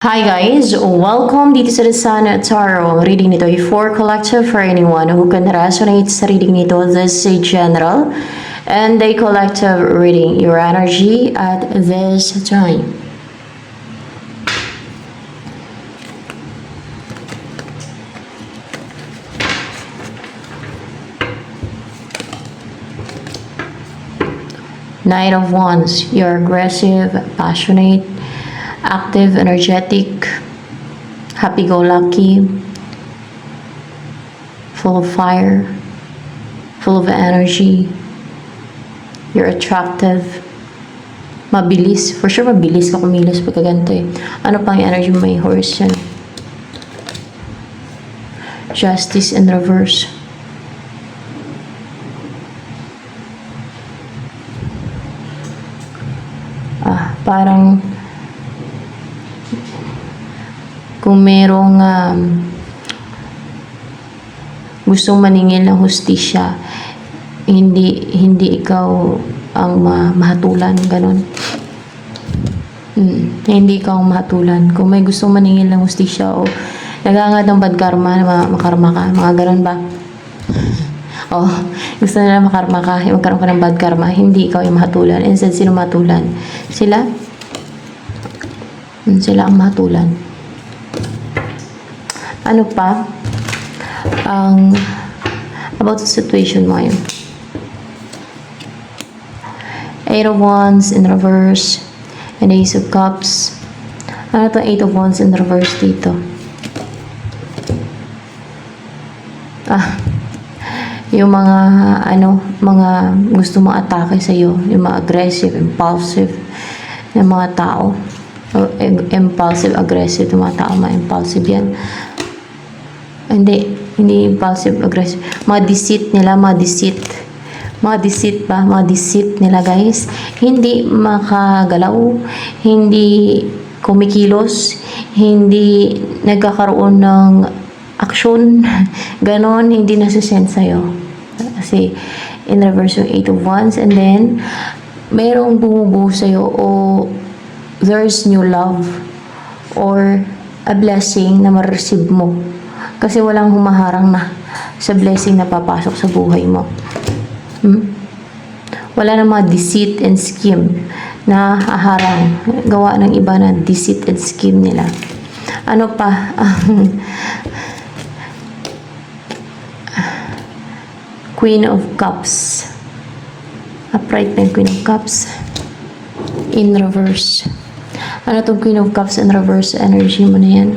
Hi guys! Welcome dito sa The Sun Tarot. Reading nito ay for collective for anyone who can resonate sa reading nito. This is general and a collective reading your energy at this time. Knight of Wands. You're aggressive, passionate, active, energetic, happy-go-lucky, full of fire, full of energy. You're attractive, mabilis. For sure, mabilis ka kumilos pagka ganito eh. Ano pang energy mo? May horse yan. Justice in reverse. Parang kung merong gustong maningil ng hustisya, hindi ikaw ang mahatulan, ganon. Hindi ikaw ang mahatulan. Kung may gustong maningil ng hustisya o nagangad ng bad karma, makarma ka, mga ganon ba? Oh, gusto nila makarma ka, magkaroon ka ng bad karma, hindi ikaw yung mahatulan. Instead, sino mahatulan? Sila? Sila ang mahatulan. Ano pa? About the situation mo yun. Eight of Wands in reverse and Ace of Cups. Ano to Eight of Wands in reverse dito? Yung mga gusto mong atake sa iyo, yung mga aggressive, impulsive na mga tao. Impulsive, aggressive, yung mga tao, mga impulsive yan. Hindi impulsive, aggressive. Mga deceit nila, mga deceit nila guys. Hindi makagalaw, hindi kumikilos, hindi nagkakaroon ng action, ganon, hindi nasisend sa'yo. Kasi in reverse yung Eight of Wands, and then merong bumubuo sa'yo o there's new love or a blessing na ma-receive mo. Kasi walang humaharang na sa blessing na papasok sa buhay mo. Wala na mga deceit and scheme na haharang. Gawa ng iba na deceit and scheme nila. Ano pa? Queen of Cups. Upright na Queen of Cups. In reverse. Ano itong Queen of Cups in reverse energy mo na yan?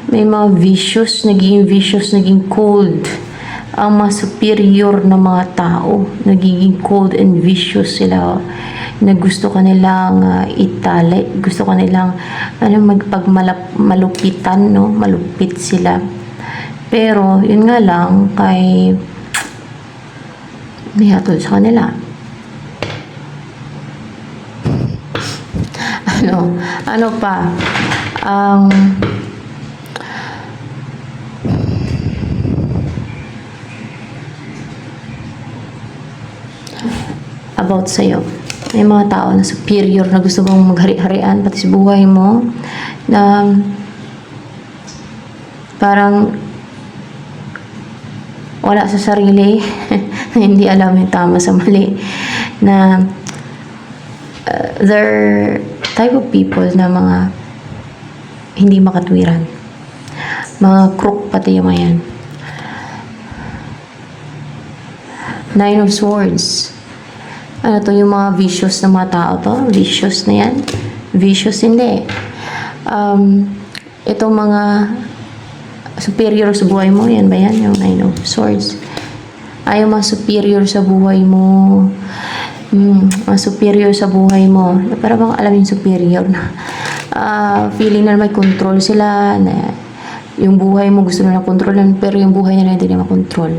May mga vicious, naging cold. Ang mga superior na mga tao, nagiging cold and vicious sila. Na gusto kanilang itali, gusto kanilang malupitan, no? Malupit sila. Pero, yun nga lang, kay may hatol sa kanila. Ano pa? About sa'yo. May mga tao na superior na gusto mong maghari-harian pati sa buhay mo, na parang wala sa sarili, hindi alam yung tama sa mali, na they're type of people na mga hindi makatwiran, mga crook pati yung mga yan. Nine of Swords. Ano to, yung mga vicious na mga tao to? Vicious na yan? Vicious hindi. Itong mga superior sa buhay mo, yan ba yan? Yung Nine of Swords. Yung mga superior sa buhay mo. Mga superior sa buhay mo. Para bang alam yung superior na feeling na may control sila, na yung buhay mo gusto nila kontrolan, pero yung buhay nila hindi nila makontrol.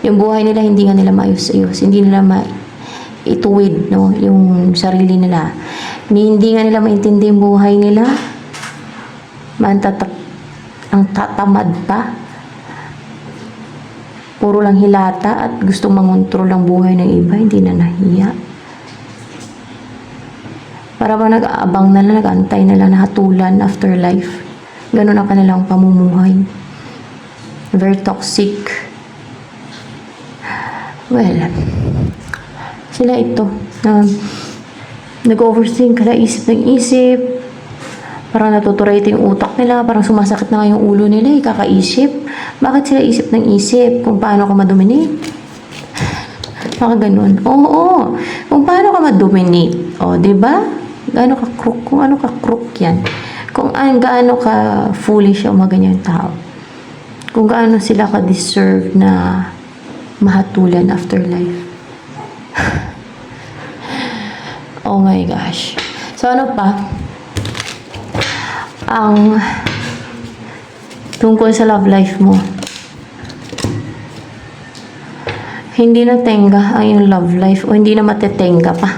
Yung buhay nila hindi nga nila maayos-ayos. Hindi nila ituwid, no, yung sarili nila. Hindi nga nila maintindihan yung buhay nila. Ang tatamad pa. Puro lang hilata at gusto mangontrol ang buhay ng iba, hindi na nahiya. Para ba nag-aabang na lang, nag-antay na lang, nakatulan, afterlife. Ganun ang kanilang pamumuhay. Very toxic. Well, sila ito, nag-overthink, kada isip ng isip, parang natuturate yung utak nila, parang sumasakit na nga yung ulo nila, kakaisip. Bakit sila isip ng isip? Kung paano ka ma-dominate? Baka ganun. Oo, kung paano ka ma-dominate. O, diba? Gaano ka crook? Kung ano ka crook yan. Kung gaano ka foolish o maganyan tao. Kung gaano sila ka-deserve na mahatulan afterlife. Oh my gosh. So, ano pa? Ang tungkol sa love life mo. Hindi na tenga ang yung love life o hindi na matetenga pa.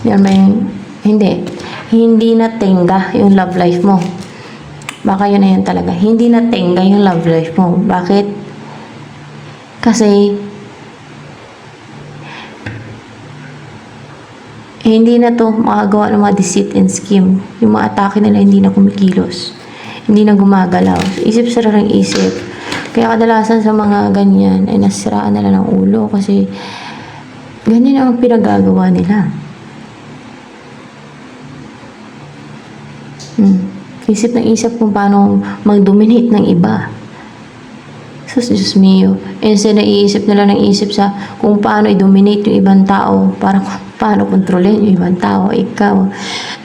Yan may, hindi. Hindi na tenga yung love life mo. Baka yun na yun talaga. Hindi na tenga yung love life mo. Bakit? Kasi hindi na to makagawa ng mga deceit and scheme. Yung mga atake nila hindi na kumikilos. Hindi na gumagalaw. Isip sila ng isip. Kaya kadalasan sa mga ganyan ay nasiraan nila ng ulo kasi ganyan ang pinagagawa nila. Isip ng isip kung paano mag-dominate ng iba. So, Diyos mio. Instead na iisip nila ng isip sa kung paano i-dominate yung ibang tao, para paano kontrolin yung ibang tao, ikaw.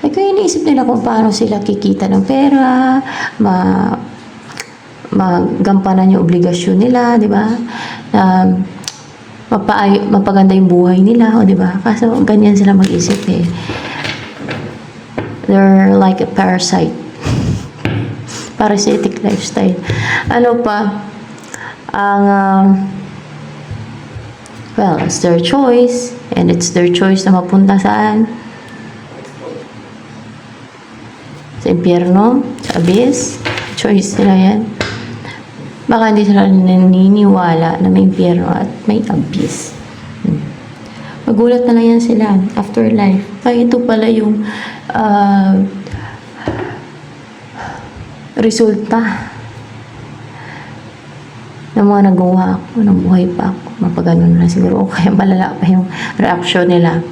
Ay, kaya iniisip nila kung paano sila kikita ng pera, magampanan yung obligasyon nila, di ba? Mapaganda yung buhay nila, o di ba? Kaso ganyan sila mag-isip eh. They're like a parasite. Parasitic lifestyle. Ano pa? Well, it's their choice. And it's their choice na mapunta saan? Sa impyerno? Sa abyss? Choice nila yan. Baka hindi sila naniniwala na may impyerno at may abyss. Magulat na lang yan sila. Afterlife. Ay, ito pala yung resulta ng mga nagawa ko nang buhay pa ako. Mapaganon na siguro. O kaya malala pa yung reaction nila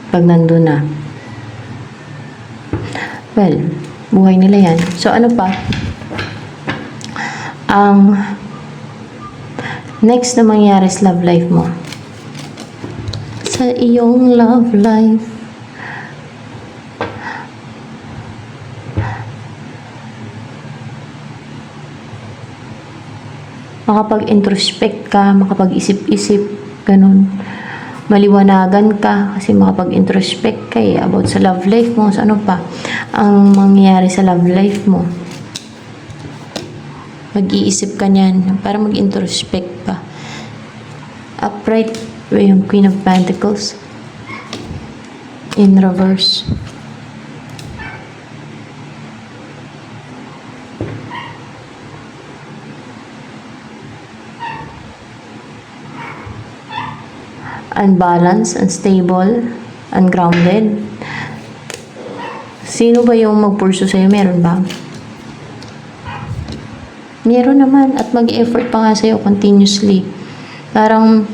pag nandun na. Well, buhay nila yan. So, ano pa? Ang next na mangyari sa love life mo. Sa iyong love life. Makapag-introspect ka, makapag-isip-isip, ganun. Maliwanagan ka, kasi makapag-introspect ka about sa love life mo. So, ano pa ang mangyayari sa love life mo? Mag-iisip ka niyan, para mag-introspect pa. Upright, yung Queen of Pentacles. In reverse. Unbalanced, unstable, ungrounded. Sino ba yung mag-pursue sa'yo? Meron ba? Meron naman. At mag-effort pa nga sa'yo continuously. Parang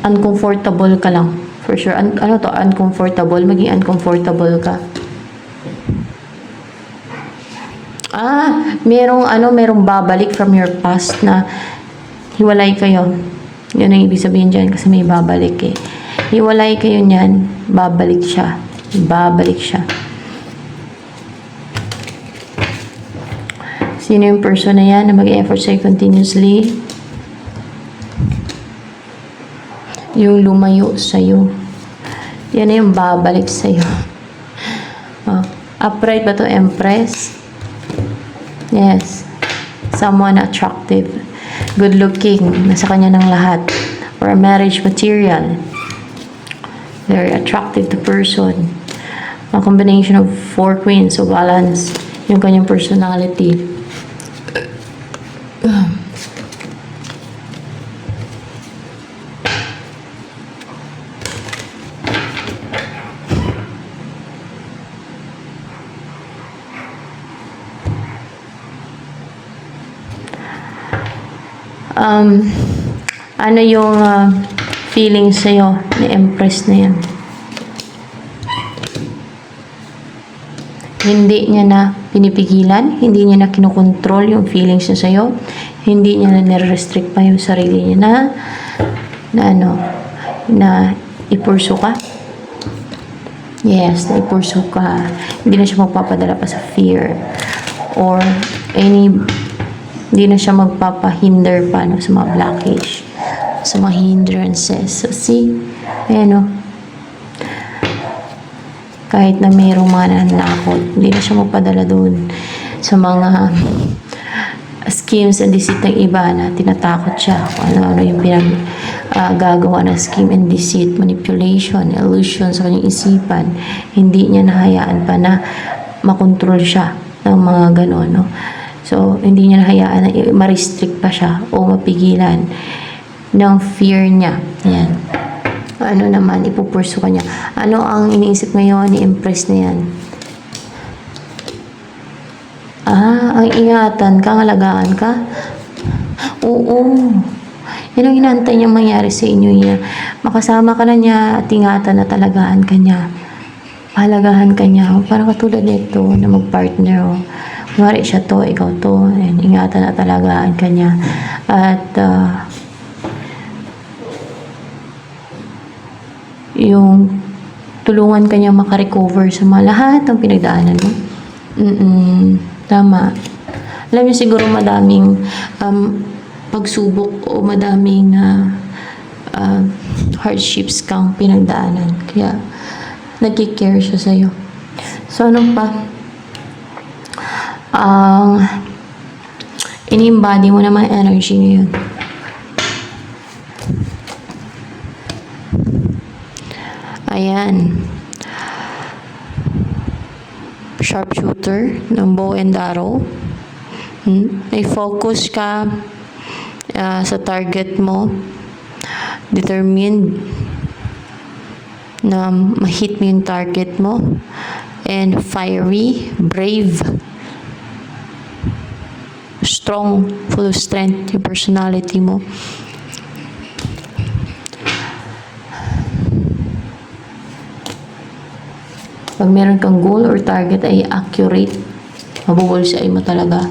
uncomfortable ka lang. For sure. Ano to? Uncomfortable. Maging uncomfortable ka. Merong babalik from your past na hiwalay kayo. Yun ang ibig sabihin dyan kasi may babalik eh. Hiwalay kayo niyan, babalik siya. Babalik siya. Sino yung person na yan na mag-effort sa'yo continuously? Yung lumayo sa'yo. Yan na yung babalik sa'yo. Upright ba to, Empress? Yes. Someone attractive. Good looking, nasa kanya ng lahat, or a marriage material. Very attractive to person. A combination of 4 queens, so balance yung kanyang personality. Ano yung feeling sa'yo ni Empress na yan? Hindi niya na pinipigilan, hindi niya na kinokontrol yung feelings niya sa'yo, hindi niya na nire-restrict pa yung sarili niya na ipursu ka. Yes, na ipursu ka. Hindi na siya magpapadala pa sa fear or hindi na siya magpapahinder pa sa mga blockage, sa mga hindrances. So, see? Ayan, kahit na mayroong mga nananakot, hindi na siya magpadala doon sa mga schemes and deceit ng iba na tinatakot siya kung ano-ano yung gagawa ng scheme and deceit, manipulation, illusion sa kanyang isipan. Hindi niya nahayaan pa na makontrol siya ng mga gano'n, no? So, hindi niya nahayaan na ma-restrict pa siya o mapigilan ng fear niya. Yan. Ano naman, ipupurso ka niya. Ano ang iniisip ngayon ni Empress na yan? Ang ingatan ka, alagaan ka? Oo. Yan ang inaantay niya mangyari sa inyo niya. Makasama ka na niya at ingatan at alagaan ka niya. Palagahan ka niya. Parang katulad nito na mag-partner. Kunwari siya to, ikaw to. And ingatan at alagaan ka niya. At yung tulungan ka niya makarecover sa mga lahat ng pinagdaanan mo. Tama. Alam niyo siguro madaming pagsubok o madaming hardships kang pinagdaanan. Kaya nagki-care siya sa'yo. So, ano pa? Ini-embody mo naman energy ngayon. Ayan. Sharpshooter ng bow and arrow. May focus ka sa target mo. Determined na ma-hit mo yung target mo. And fiery, brave, strong, full of strength yung personality mo. Pag meron kang goal or target ay accurate. Mabubulsay mo talaga.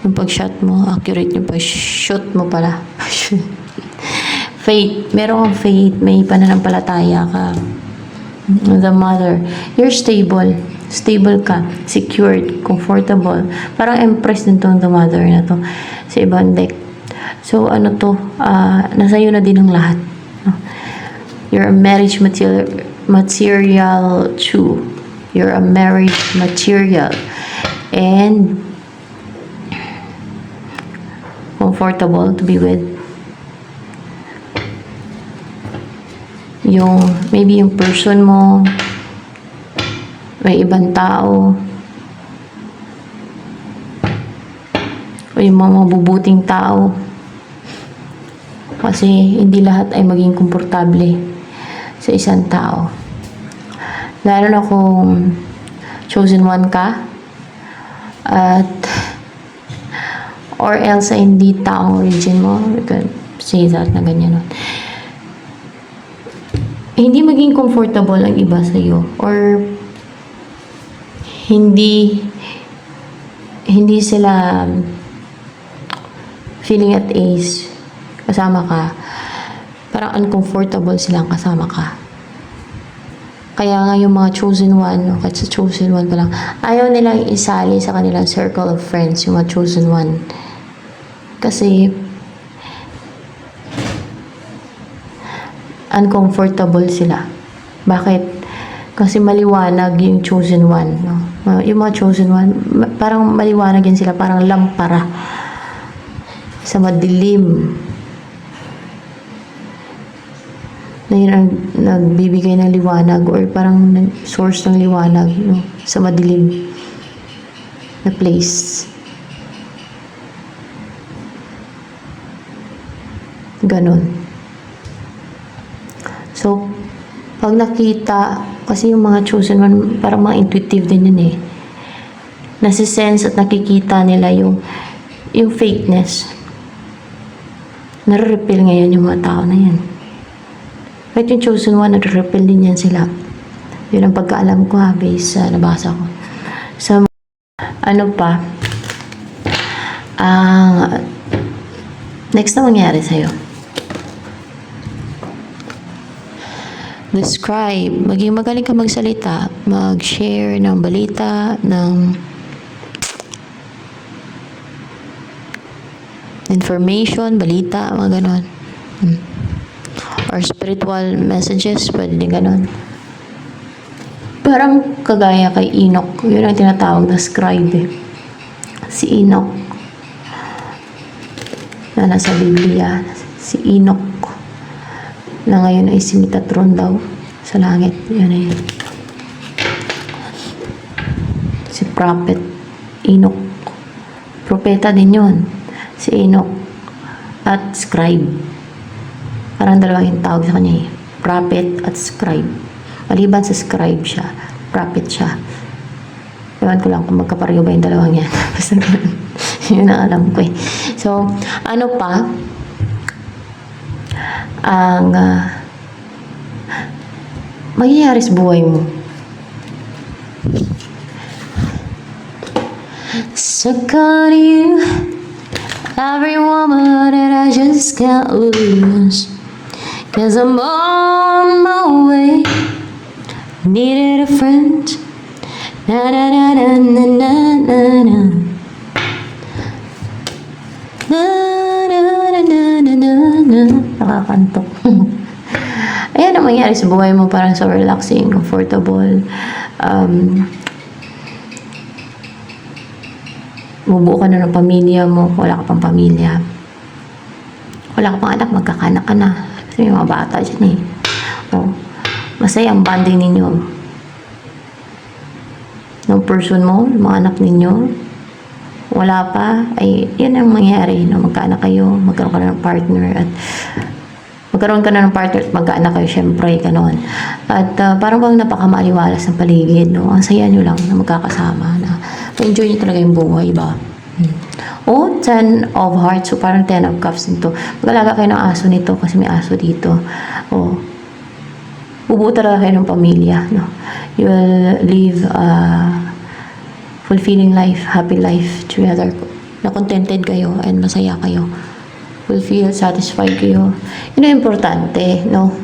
Yung pag-shot mo, accurate yung pag-shoot mo pala. Faith. Meron kang faith. May pananampalataya ka. The mother. You're stable. Stable ka. Secured. Comfortable. Parang Empress din tong the mother na to. Sa ibang deck. So, ano to? Nasa iyo na din ang lahat. You're a marriage material too. You're a marriage material. And comfortable to be with. Maybe yung person mo, may ibang tao, o yung mga mabubuting tao. Kasi hindi lahat ay maging komportable sa isang tao. Lalo na kung chosen one ka, at or else ay hindi taong origin mo, we can say that na ganyan. Hindi maging comfortable ang iba sa'yo, or hindi sila feeling at ease kasama ka. Parang uncomfortable silang kasama ka. Kaya nga yung mga chosen one, kahit sa chosen one pa lang, ayaw nilang isali sa kanilang circle of friends, yung mga chosen one. Kasi uncomfortable sila. Bakit? Kasi maliwanag yung chosen one. No? Yung mga chosen one, parang maliwanag yan sila, parang lampara sa madilim. Na yun ang nagbibigay ng liwanag or parang source ng liwanag, no? Sa madilim na place. Ganon. So, pag nakita, kasi yung mga chosen one, parang mga intuitive din yun eh. Nasisense at nakikita nila yung fakeness nare-repel ngayon yung mga tao na yan. Kahit yung chosen one, nare-repel din yan sila. Yun ang pagkaalam ko ha, based sa nabasa ko. Sa ano pa, ang next na mangyari sa'yo. Describe. Maging magaling ka magsalita. Mag-share ng balita, ng information, balita, mga ganon. Or spiritual messages, pwede din ganon. Parang kagaya kay Enoch. Yun ang tinatawag na scribe eh. Si Enoch. Na nasa Biblia. Si Enoch. Na ngayon ay si Metatron daw sa langit. Yun na yun. Si Prophet Enoch. Propeta din yun. Si Enoch. At scribe. Parang dalawa yung tawag sa kanya eh. Prophet at scribe. Maliban sa scribe siya, prophet siya. Ewan ko lang kung magkapareho ba yung dalawang yan. Basta ganun. Yun ang alam ko eh. So, ano pa? Ang mangyayari sa buhay mo. Stuck on you, every woman that I just can't lose. 'Cause I'm on my way. Needed a friend. Na na na na na na na na. Na na na na na na na. Nakakantok. Ayan ang mangyari sa buhay mo, parang so relaxing, comfortable. Bubuo ka na ng pamilya mo, wala ka pang pamilya. Wala ka pang anak, magkakanak ka na. Kasi may mga bata dyan eh. Oh, masaya ang bonding ninyo. Ng person mo, mga anak ninyo. Wala pa, ay yun ang mangyayari. No? Magkaanak kayo, magkaroon ka na ng partner at magkaroon ka na ng partner at magkaanak kayo, syempre, gano'n. At parang bang napakamaliwalas ng paligid, no? Ang saya nyo lang na magkakasama, na enjoy nyo talaga yung buhay, ba? O, 10 of hearts, so parang 10 of cups nito. Mag-alaga kayo ng aso nito kasi may aso dito. O, bubuo talaga kayo ng pamilya, no? You will live a fulfilling life, happy life together. Na contented kayo and masaya kayo. Will feel satisfied kayo. Yun ang importante, no?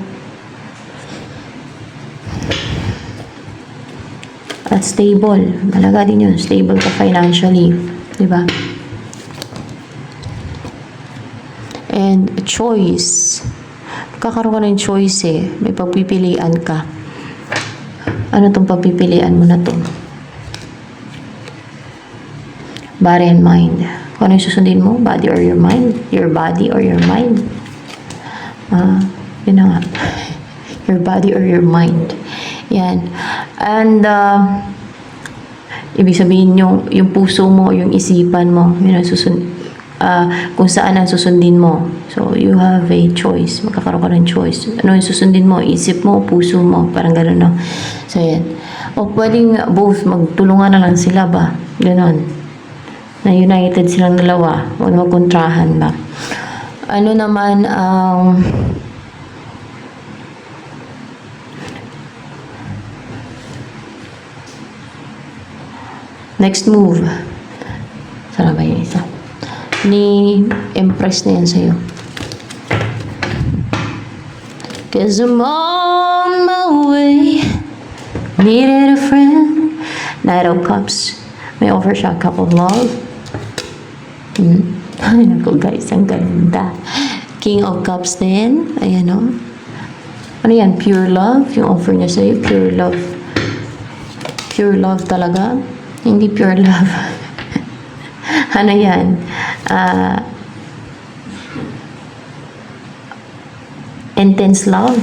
At stable. Malaga din yun. Stable ka financially. Diba? And choice. Kakaroon ka ng choice eh. May pagpipilian ka. Ano tong pagpipilian mo na to? Body and mind. Kung ano yung susundin mo, body or your mind. Your body or your mind. Yun na nga. Your body or your mind. Yan. And, ibig sabihin yung puso mo, yung isipan mo, yun ang kung saan ang susundin mo. So, you have a choice. Magkakaroon ka ng choice. Ano yung susundin mo? Isip mo, puso mo. Parang gano'n, no? So, yan. O, pwedeng both magtulungan na lang sila ba? Ganon. Na united silang dalawa. Huwag magkontrahan ba? Ano naman ang next move? Sana ba yung isa? Ni Empress na yan sa'yo. 'Cause I'm on my way. Needed a friend. Knight of Cups. May offer siya, cup of love. Ay, naku guys, ang ganda. King of Cups din. Ayan o. Ano yan? Pure love. Yung offer niya sa'yo, pure love. Pure love talaga. Hindi pure love. Ano yan? Intense love.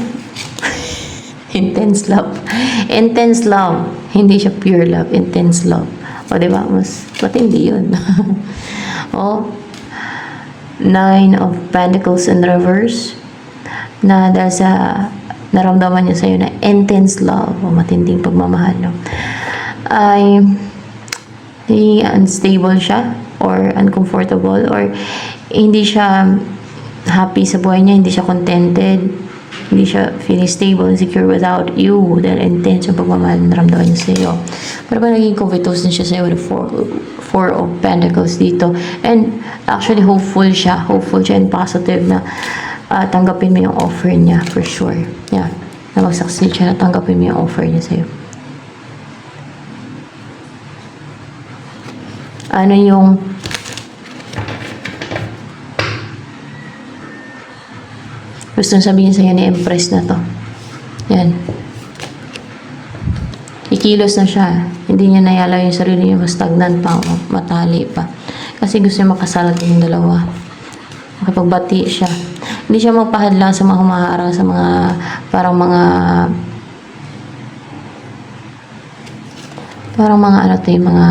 Intense love. Intense love. Hindi siya pure love. Intense love. O, diba? Mas matindi yun. O, 9 of Pentacles in reverse. Na dahil sa naramdaman niya sa'yo na intense love o matinding pagmamahal, no? Ay unstable siya or uncomfortable or hindi siya happy sa buhay niya, hindi siya contented, hindi siya feeling stable and secure without you, dahil intense yung pagmamahal na naramdaman niya sa iyo. Pero ba naging covetous din siya sa iyo with the four of Pentacles dito. And actually hopeful siya and positive na tanggapin mo yung offer niya for sure. Yeah, na mag-succeed siya na tanggapin mo yung offer niya sa iyo. Ano yung gusto sabihin sa'yo ni Empress na to? Yan. Ikilos na siya. Hindi niya nayala yung sarili niya, mas stagnant pa, matali pa. Kasi gusto niya makasalat yung dalawa. Makapagbati siya. Hindi siya magpahadlang sa mga humaharang, sa mga parang mga ano to, yung mga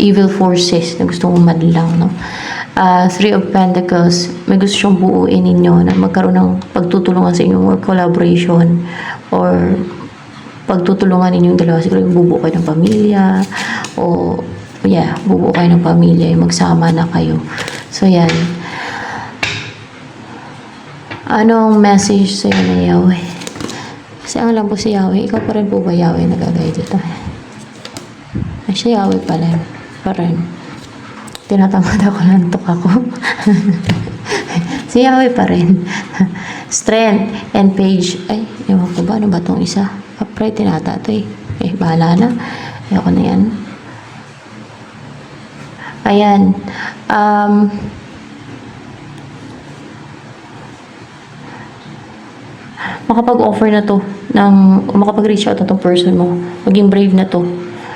evil forces na gusto mong madlang, no? Three of Pentacles, may gusto siyang buuin ninyo na magkaroon ng pagtutulungan sa inyong work collaboration or pagtutulungan ninyong dalawa. Siguro yung bubuo kayo ng pamilya o bubuo kayo ng pamilya, yung magsama na kayo. So yan. Anong message sa'yo na Yahweh? Kasi ang alam po si Yahweh, ikaw pa rin po ba Yahweh nagagay dito? Ay, siya Yahweh pala. Pa rin. Tinatamad ako, nantok ako. Si Yahweh pa rin. Strength and page. Ay, ewan ko ba? Ano ba itong isa? Upright, tinata ito eh. Bahala na. Ayoko na yan. Ayan. Makapag-offer na to makapag-reach out na tong person mo. Maging brave na to.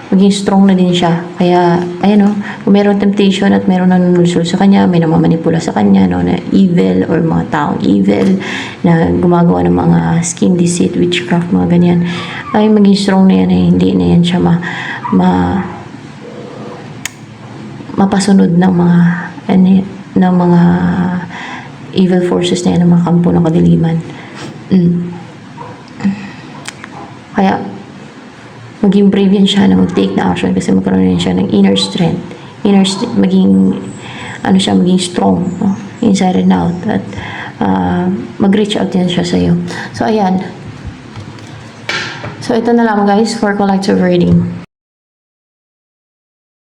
Maging strong na din siya. Kaya, ayan o, kung meron temptation at meron nanunulsul sa kanya, may namamanipula sa kanya, no, na evil or mga taong evil na gumagawa ng mga scheme, deceit, witchcraft, mga ganyan, ay maging strong na yan, eh, hindi na yan siya mapasunod ng mga evil forces na yan, ng mga kampo ng kadiliman. Kaya, maging brave yan siya na mag-take na action kasi magkaroon rin siya ng inner strength. Maging strong, no? Inside and out. At mag-reach out yan siya sa'yo. So, ayan. So, ito na lang guys for collective reading.